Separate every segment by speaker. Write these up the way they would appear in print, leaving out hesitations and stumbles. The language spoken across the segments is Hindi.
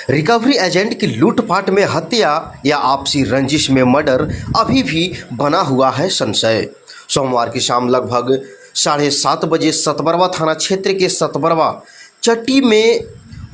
Speaker 1: रिकवरी एजेंट की लूटपाट में हत्या या आपसी रंजिश में मर्डर अभी भी बना हुआ है संशय। सोमवार की शाम लगभग 7:30 बजे सतबरवा थाना क्षेत्र के सतबरवा चट्टी में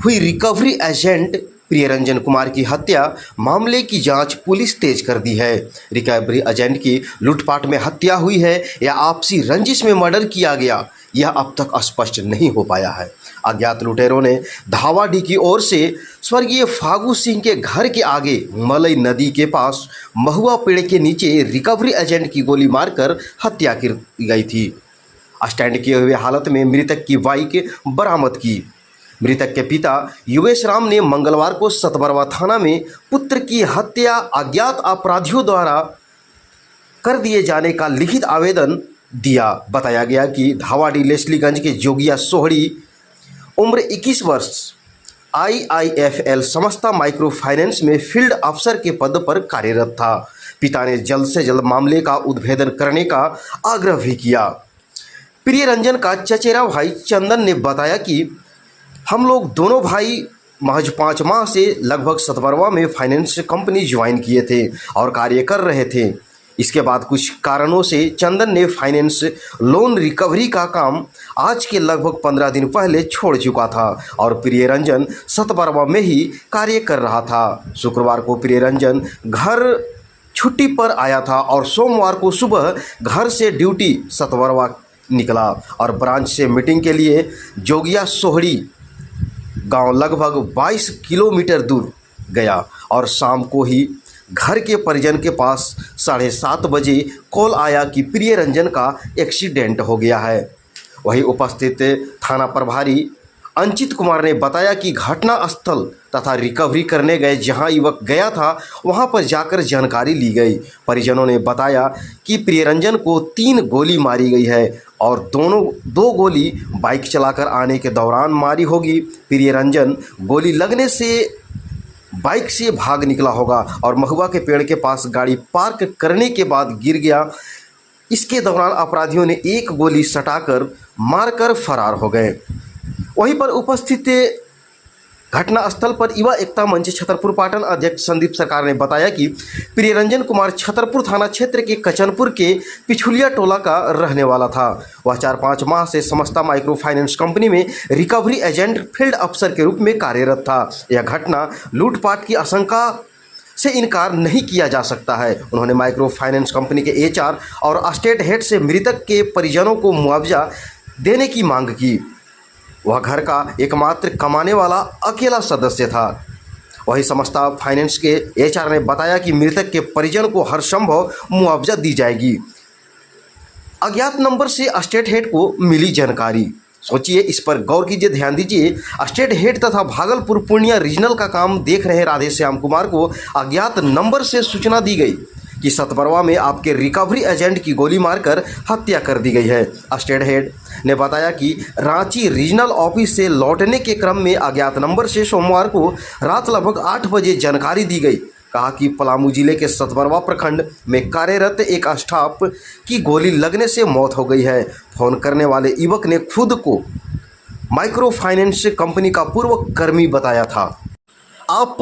Speaker 1: हुई रिकवरी एजेंट प्रियरंजन कुमार की हत्या मामले की जांच पुलिस तेज कर दी है। रिकवरी एजेंट की लूटपाट में हत्या हुई है या आपसी रंजिश में मर्डर किया गया, यह अब तक स्पष्ट नहीं हो पाया है। अज्ञात लुटेरों ने धावाडीह की ओर से स्वर्गीय फागू सिंह के घर के आगे मलई नदी के पास महुआ पेड़ के नीचे रिकवरी एजेंट की गोली मारकर हत्या की गई थी। स्टैंड किए हुए हालत में मृतक की बाइक बरामद की। मृतक के पिता युगेश राम ने मंगलवार को सतबरवा थाना में पुत्र की हत्या अज्ञात अपराधियों द्वारा कर दिए जाने का लिखित आवेदन दिया। बताया गया कि धावाडीह लेस्लीगंज के जोगिया सोहड़ी उम्र 21 वर्ष IIFL समस्ता माइक्रो फाइनेंस में फील्ड अफसर के पद पर कार्यरत था। पिता ने जल्द से जल्द मामले का उद्भेदन करने का आग्रह भी किया। प्रियरंजन का चचेरा भाई चंदन ने बताया कि हम लोग दोनों भाई महज 5 माह से लगभग सतबरवा में फाइनेंस कंपनी ज्वाइन किए थे और कार्य कर रहे थे। इसके बाद कुछ कारणों से चंदन ने फाइनेंस लोन रिकवरी का काम आज के लगभग 15 दिन पहले छोड़ चुका था और प्रियरंजन सतबरवा में ही कार्य कर रहा था। शुक्रवार को प्रियरंजन घर छुट्टी पर आया था और सोमवार को सुबह घर से ड्यूटी सतबरवा निकला और ब्रांच से मीटिंग के लिए जोगिया सोहड़ी गांव लगभग 22 किलोमीटर दूर गया और शाम को ही घर के परिजन के पास 7:30 बजे कॉल आया कि प्रियरंजन का एक्सीडेंट हो गया है। वहीं उपस्थित थाना प्रभारी अंचित कुमार ने बताया कि घटना स्थल तथा रिकवरी करने गए जहां युवक गया था वहां पर जाकर जानकारी ली गई। परिजनों ने बताया कि प्रियरंजन को 3 गोली मारी गई है और दो गोली बाइक चलाकर आने के दौरान मारी होगी। प्रियरंजन गोली लगने से बाइक से भाग निकला होगा और महुआ के पेड़ के पास गाड़ी पार्क करने के बाद गिर गया। इसके दौरान अपराधियों ने 1 गोली सटाकर मारकर फरार हो गए। वहीं पर उपस्थित घटना स्थल पर युवा एकता मंच छतरपुर पाटन अध्यक्ष संदीप सरकार ने बताया कि प्रियरंजन कुमार छतरपुर थाना क्षेत्र के कचनपुर के पिछुलिया टोला का रहने वाला था। वह 4-5 माह से समस्ता माइक्रो फाइनेंस कंपनी में रिकवरी एजेंट फील्ड अफसर के रूप में कार्यरत था। यह घटना लूटपाट की आशंका से इनकार नहीं किया जा सकता है। उन्होंने माइक्रो फाइनेंस कंपनी के HR और स्टेट हेड से मृतक के परिजनों को मुआवजा देने की मांग की। वह घर का एकमात्र कमाने वाला अकेला सदस्य था। वही समस्ता फाइनेंस के HR ने बताया कि मृतक के परिजन को हर संभव मुआवजा दी जाएगी। अज्ञात नंबर से स्टेट हेड को मिली जानकारी। सोचिए, इस पर गौर कीजिए, ध्यान दीजिए। स्टेट हेड तथा भागलपुर पूर्णिया रीजनल का काम देख रहे राधेश्याम कुमार को अज्ञात नंबर से सूचना दी गई कि सतबरवा में आपके रिकवरी एजेंट की गोली मारकर हत्या कर दी गई है। स्टेट हेड ने बताया कि रांची रीजनल ऑफिस से लौटने के क्रम में अज्ञात नंबर से सोमवार को रात लगभग 8 बजे जानकारी दी गई। कहा कि पलामू जिले के सतबरवा प्रखंड में कार्यरत एक स्टाफ की गोली लगने से मौत हो गई है। फोन करने वाले युवक ने खुद को माइक्रो फाइनेंस कंपनी का पूर्व कर्मी बताया था। आप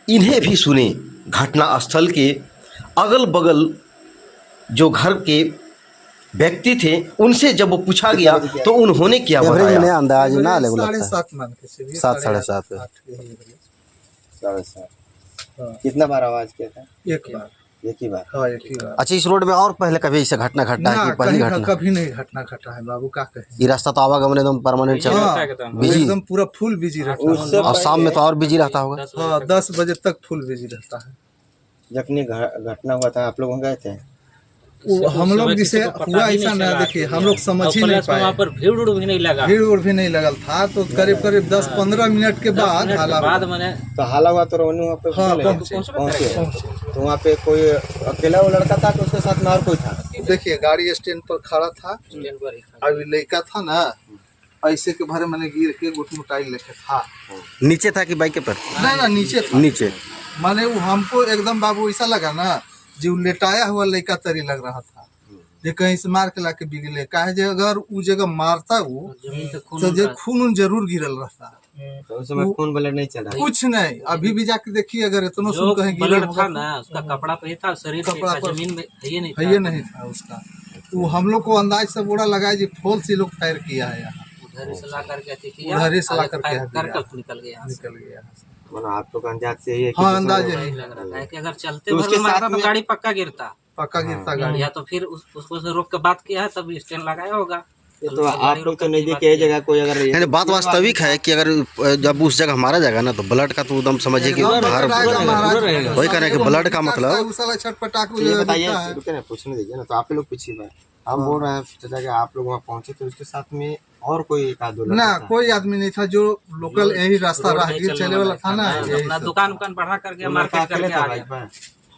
Speaker 1: इन्हें भी सुने। घटना स्थल के अगल बगल जो घर के व्यक्ति थे उनसे जब वो पूछा गया तो उन्होंने क्या बताया?
Speaker 2: अंदाज ना ले
Speaker 3: 7:30 मान के चलिए,
Speaker 2: 7-7:30
Speaker 3: 7:30।
Speaker 2: कितना बार आवाज किया था?
Speaker 3: एक बार,
Speaker 2: एक ही बार।
Speaker 3: हाँ एक ही बार।
Speaker 2: अच्छा, इस रोड में और पहले कभी ऐसा घटना घटा है कि पहली घटना?
Speaker 3: कभी नहीं घटना घटा है बाबू, का कहे।
Speaker 2: ये रास्ता तो आवागमन एकदम परमानेंट चल रहा है, बिजी
Speaker 3: एकदम पूरा फुल बिजी रहता है।
Speaker 2: और शाम में तो और बिजी रहता होगा।
Speaker 3: हाँ 10 बजे तक फुल बिजी रहता है।
Speaker 4: जखनी घटना हुआ था आप लोग गए थे?
Speaker 3: हम लोग जिसे हुआ ऐसा ना देखिए, हम लोग समझ ही नहीं पाए।
Speaker 5: वहाँ पर भीड़ भी नहीं लगा,
Speaker 3: भीड़ भी नहीं लगल था। तो करीब 10-15 मिनट के बाद
Speaker 5: मैंने
Speaker 4: तो हाला हुआ तो रोनी वहाँ पे
Speaker 3: हाँ
Speaker 4: पहुँचे। तो वहाँ पे कोई अकेला वो लड़का था तो उसके साथ में और कोई था?
Speaker 3: देखिए गाड़ी स्टैंड पर खड़ा था, अभी लड़का था ना ऐसे के भरे मैंने गिर के गुटमुटाई लेके था।
Speaker 2: नीचे था कि बाइक पर?
Speaker 3: ना नीचे था।
Speaker 2: नीचे
Speaker 3: माने वो हमको एकदम बाबू ऐसा लगा ना जो लेटाया हुआ लड़का तरी लग रहा था, जो कहीं से मार के लाके बिगले। काहे जे अगर वो जगह मारता वो तो जे खून जरूर गिरल रहता।
Speaker 4: तो उस समय खून ब्लड नहीं चला।
Speaker 3: कुछ नहीं, अभी भी जाके देखिए, अगर इतना
Speaker 5: जो
Speaker 3: सुन कहें
Speaker 5: ब्लड था ना उसका कपड़ा पे था, शरीर पे
Speaker 3: कपड़ा
Speaker 5: था,
Speaker 3: पर
Speaker 5: जमीन में ये नहीं था।
Speaker 3: ये नहीं था उसका। वो हम लोग को अंदाज से बुरा लगा जी, फोल से लोग फायर किया है यहाँ,
Speaker 5: उधर से ला करके अथी किया,
Speaker 3: उधर से ला
Speaker 5: आगे
Speaker 3: करके
Speaker 5: फायर
Speaker 3: दिया।
Speaker 5: करके निकल गया यहाँ से।
Speaker 3: निकल गया।
Speaker 4: मतलब आप लोग का अंदाज से ही है कि
Speaker 3: हाँ,
Speaker 4: जिसमें
Speaker 3: अंदाज
Speaker 4: वो-
Speaker 3: है।
Speaker 5: यही लग रहा था कि अगर चलते
Speaker 4: तो
Speaker 5: भर
Speaker 4: उसके
Speaker 5: में मारता
Speaker 4: साथ
Speaker 5: तो
Speaker 4: में-
Speaker 5: गाड़ी पक्का गिरता,
Speaker 3: पक्का गिरता गाड़ी।
Speaker 5: या तो फिर उसको से रोक के बात किया है तब स्टैंड लगाया होगा।
Speaker 4: तो आप लोग तो नजदीक यही जगह कोई अगर
Speaker 2: यानी बात वास्तविक है कि अगर जब उस जगह मारा जाएगा ना तो ब्लड का तो एकदम समझिए कि
Speaker 3: एकदम
Speaker 2: बाहर
Speaker 3: रहेगा महाराज।
Speaker 2: वही कहना है कि ब्लड का मतलब
Speaker 3: वो साला छटपटा
Speaker 4: तो ये
Speaker 3: के
Speaker 4: बताइए,
Speaker 3: दिखता है।
Speaker 4: रुके ना, पूछने दीजिए ना। तो आप लोग पीछे बात हम बोल रहे हैं चाचा कि आप लोग वहाँ पहुंचे तो उसके साथ में और कोई एक आध दो लड़का
Speaker 3: ना,
Speaker 4: था?
Speaker 3: कोई आदमी नहीं था, जो लोकल यही रास्ता
Speaker 5: रोड नहीं
Speaker 3: राहगीर चले वाला था ना, यही
Speaker 5: अपना
Speaker 3: सब।
Speaker 5: दुकान बढ़ा करके
Speaker 4: वो लड़का
Speaker 5: मार्केट
Speaker 4: अकेले
Speaker 5: करके
Speaker 4: था
Speaker 5: आ
Speaker 4: बाइक
Speaker 5: गया।
Speaker 4: पर?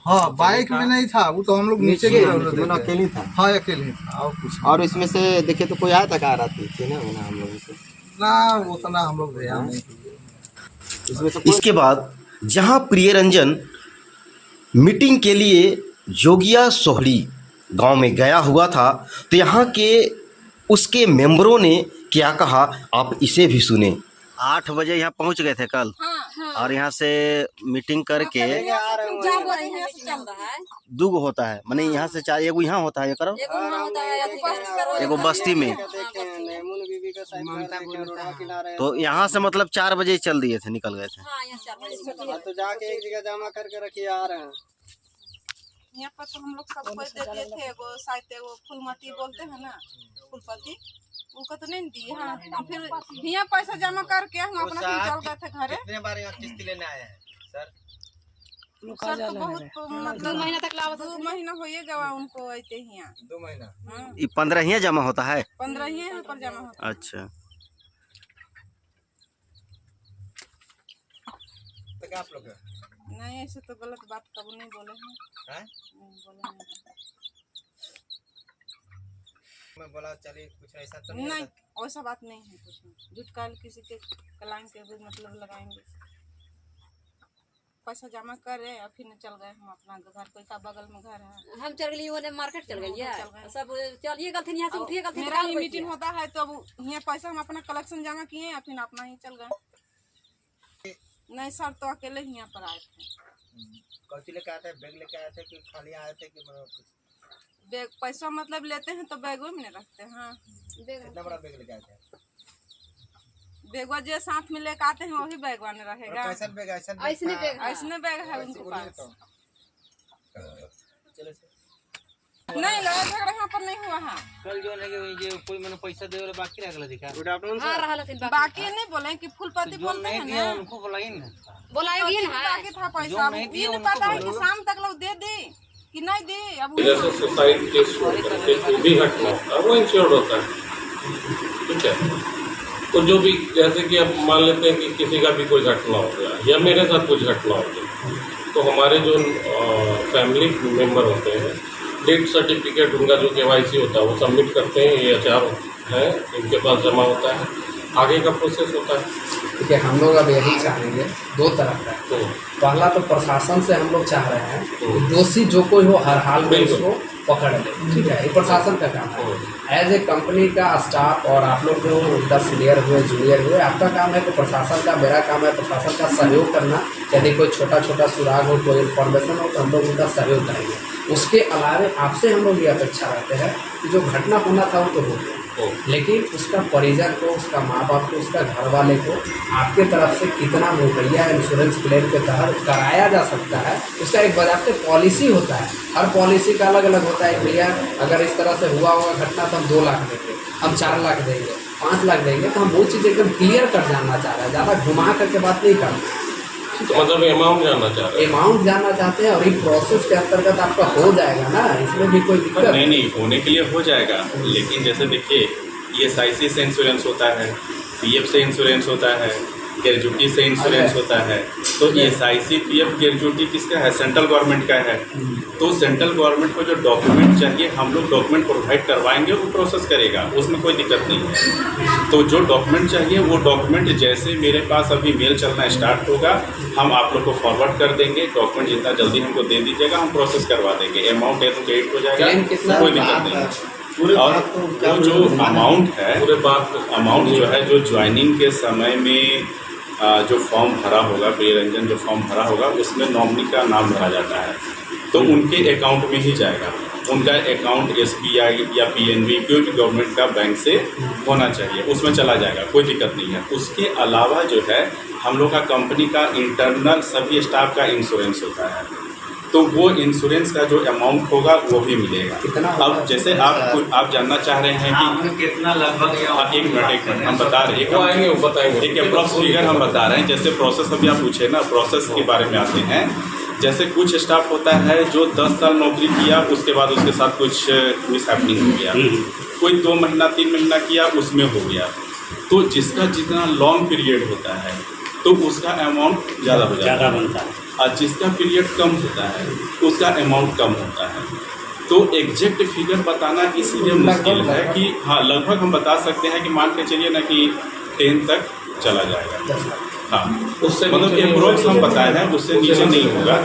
Speaker 3: हाँ, बाइक में नहीं था, वो तो हम लोग नीचे गिरे हुए
Speaker 4: मतलब
Speaker 3: देखे।
Speaker 4: अकेले था।
Speaker 3: हाँ, अकेले ही था और कुछ
Speaker 4: और इसमें से देखे तो कोई आया था कहा रात थी ना हम लोग से
Speaker 3: ना, उतना हम लोग ध्यान नहीं दिए।
Speaker 4: इसमें से कोई-
Speaker 1: इसके बाद जहां प्रियरंजन मीटिंग के लिए जोगिया सोहड़ी गांव में गया हुआ था तो यहाँ के उसके मेंबरों ने क्या कहा, आप इसे भी सुने।
Speaker 2: 8 बजे यहाँ पहुँच गए थे कल और यहाँ से मीटिंग करके दूगो होता है, माने यहाँ से 4, एगो यहाँ होता है, करो एगो बस्ती में। तो यहाँ से मतलब 4 बजे चल दिए थे, निकल गए थे।
Speaker 4: तो जाके एक जगह जमा करके रखिए, आ रहे हैं।
Speaker 6: यहाँ पर तो हम लोग सब कोई दे दिए थे, एगो शायद एगो फूलमती बोलते हैं ना, फूलपति, वो को तो नहीं दी। हाँ, हम फिर यहाँ पैसा जमा करके हम अपना फिर चल गए थे घरे।
Speaker 4: कितने बार यहाँ किस्त लेने आए हैं सर?
Speaker 6: सर तो बहुत मतलब 2 महीना तक लावत, 2 महीना हो गया उनको आते ही यहाँ।
Speaker 4: 2 महीना।
Speaker 6: हाँ,
Speaker 2: ये 15 ही जमा होता है।
Speaker 6: 15 ही यहाँ पर जमा होता।
Speaker 2: अच्छा,
Speaker 4: तो क्या आप लोग
Speaker 6: नहीं, ऐसे तो गलत बात कबू नहीं बोले हैं।
Speaker 4: हैं?
Speaker 6: नहीं बोले हैं।
Speaker 4: मैं बोला चलिए कुछ ऐसा तो नहीं
Speaker 6: नहीं,
Speaker 4: होता।
Speaker 6: वैसा बात नहीं है कुछ नहीं। झूठ काल किसी के कलाइन के भी मतलब लगाएंगे। पैसा जमा करे और फिर चल गए हम अपना घर, कोई का बगल में घर है।
Speaker 7: हम चल गए ओने मार्केट चल गए सब, चलिए गलथिन यहाँ से उठिए गलथिन।
Speaker 6: मेरा ही मीटिंग होता है तो अब यहाँ पैसा हम अपना कलेक्शन जमा किए या फिर अपना ही चल गए। नहीं सर, तो अकेले ही यहाँ पर आए थे।
Speaker 4: कौची लेके आए थे? बैग लेके आए थे कि खाली आए थे कि मतलब कुछ?
Speaker 6: बैग पैसा मतलब लेते हैं तो बैगों में नहीं रखते हैं। हाँ,
Speaker 4: कितना बड़ा बैग लेके आए थे?
Speaker 6: बैगवा जो साथ में लेके आते हैं वही बैगवा में रहेगा।
Speaker 4: कैसा बैग? ऐसा
Speaker 7: ऐसने बैग है।
Speaker 6: ऐसने बैग है उनके पास।
Speaker 4: चलो
Speaker 6: नहीं, लड़ाई झगड़ा यहाँ पर नहीं हुआ है।
Speaker 5: कल जो है कि कोई मैंने पैसा दे वाला बाकी रह गया दिखा।
Speaker 4: गुड आफ्टरनून
Speaker 7: हाँ रहा लेकिन
Speaker 6: बाकी नहीं बोले कि फूलपति
Speaker 5: जो
Speaker 6: बोलते
Speaker 5: नहीं
Speaker 6: हैं
Speaker 5: दिया
Speaker 6: ना,
Speaker 5: उनको बुलाइए ना।
Speaker 7: बोलाएगी ना।
Speaker 6: बाकी था पैसा।
Speaker 5: जो
Speaker 6: अब
Speaker 5: नहीं
Speaker 6: ये
Speaker 5: दिया
Speaker 6: नहीं
Speaker 5: उनको
Speaker 6: पता है कि
Speaker 5: बोलो।
Speaker 6: शाम तक लोग दे दे कि नहीं दे। अब
Speaker 8: जैसे सुसाइड केस कोई भी घटना होता है वो इंश्योर्ड होता है, ठीक है। तो जो भी, जैसे कि अब मान लेते हैं कि किसी का भी कोई घटना हो गया या मेरे साथ कुछ घटना हो गई, तो हमारे जो फैमिली मेम्बर होते हैं, डेथ सर्टिफिकेट उनका जो KYC होता है वो सबमिट करते हैं, ये HR है इनके पास जमा होता है, आगे का प्रोसेस होता है।
Speaker 9: देखिए, हम लोग अब यही चाहेंगे, 2 तरफ का।
Speaker 8: तो
Speaker 9: पहला तो प्रशासन से हम लोग चाह रहे हैं कि दोषी जो कोई हो हर हाल में उसको पकड़ ले, ठीक है, ये प्रशासन का काम है। एज ए कंपनी का स्टाफ और आप लोग जो 10 सीनियर हुए, जूनियर हुए, आपका काम है कि प्रशासन का, मेरा काम है प्रशासन का सहयोग करना। यदि कोई छोटा छोटा सुराग हो, कोई इन्फॉर्मेशन हो तो हम लोग उनका सहयोग करेंगे। उसके अलावा आपसे हम लोग ये अपेक्षा रखते हैं कि जो घटना होना था वो तो हो गया, लेकिन उसका परिजन को, उसका माँ बाप को, उसका घर वाले को आपके तरफ से कितना रुपया इंश्योरेंस क्लेम के तहत कराया जा सकता है, उसका एक बाकायदा पॉलिसी होता है। हर पॉलिसी का अलग अलग होता है। भैया अगर इस तरह से हुआ होगा घटना तो हम 2 लाख देंगे, हम 4 लाख देंगे, 5 लाख देंगे। तो हम वो चीज़ एकदम क्लियर कर जानना चाह रहे हैं, ज़्यादा घुमा करके बात नहीं करना।
Speaker 8: तो मतलब अमाउंट जानना चाह रहे हैं।
Speaker 9: अमाउंट जानना चाहते हैं और ये प्रोसेस के अंतर्गत आपका हो जाएगा ना, इसमें भी कोई दिक्कत
Speaker 10: नहीं होने के लिए हो जाएगा। लेकिन जैसे देखिए, ESIC से इंश्योरेंस होता है, PF से इंश्योरेंस होता है, ग्रेजुटी से इंश्योरेंस होता है। तो ESIC PF ग्रेजुटी किसका है? सेंट्रल गवर्नमेंट का है। तो सेंट्रल गवर्नमेंट को जो डॉक्यूमेंट चाहिए हम लोग डॉक्यूमेंट प्रोवाइड करवाएंगे, वो प्रोसेस करेगा, उसमें कोई दिक्कत नहीं है। तो जो डॉक्यूमेंट चाहिए वो डॉक्यूमेंट जैसे मेरे पास अभी मेल चलना स्टार्ट होगा, हम आप लोग को फॉरवर्ड कर देंगे। डॉक्यूमेंट जितना जल्दी हमको दे दीजिएगा, हम प्रोसेस करवा देंगे। अमाउंट एलोकेट हो जाएगा, कोई दिक्कत नहीं है। और वो जो अमाउंट है, पूरे बात अमाउंट जो है, जो ज्वाइनिंग के समय में जो फॉर्म भरा होगा, प्रियरंजन जो फॉर्म भरा होगा उसमें नॉमिनी का नाम भरा जाता है, तो उनके अकाउंट में ही जाएगा। उनका अकाउंट SBI या PNB कोई भी गवर्नमेंट का बैंक से होना चाहिए, उसमें चला जाएगा, कोई दिक्कत नहीं है। उसके अलावा जो है हम लोग का कंपनी का इंटरनल सभी स्टाफ का इंश्योरेंस होता है, तो वो इंश्योरेंस का जो अमाउंट होगा वो भी मिलेगा।
Speaker 9: कितना?
Speaker 10: अब जैसे आप जानना चाह रहे हैं कि
Speaker 5: कितना लगभग
Speaker 10: एक मिनट हम बता रहे हैं,
Speaker 8: बताएंगे
Speaker 10: एक अप्रॉक्स फिगर हम बता रहे हैं। जैसे प्रोसेस अभी आप पूछे ना, प्रोसेस के बारे में आते हैं। जैसे कुछ स्टाफ होता है जो 10 साल नौकरी किया, उसके बाद उसके साथ कुछ मिसहैपनिंग हो गया, कोई 2 महीना 3 महीना किया, उसमें हो गया, तो जिसका जितना लॉन्ग पीरियड होता है तो उसका अमाउंट ज़्यादा हो जाता है, और जिसका पीरियड कम होता है उसका अमाउंट कम होता है। तो एग्जैक्ट फिगर बताना इसीलिए मुश्किल है कि हाँ, लगभग हम बता सकते हैं कि मान के चलिए ना कि 10 तक चला जाएगा। हाँ, उससे मतलब अप्रोक्स हम बताए हैं, उससे नीचे नहीं होगा।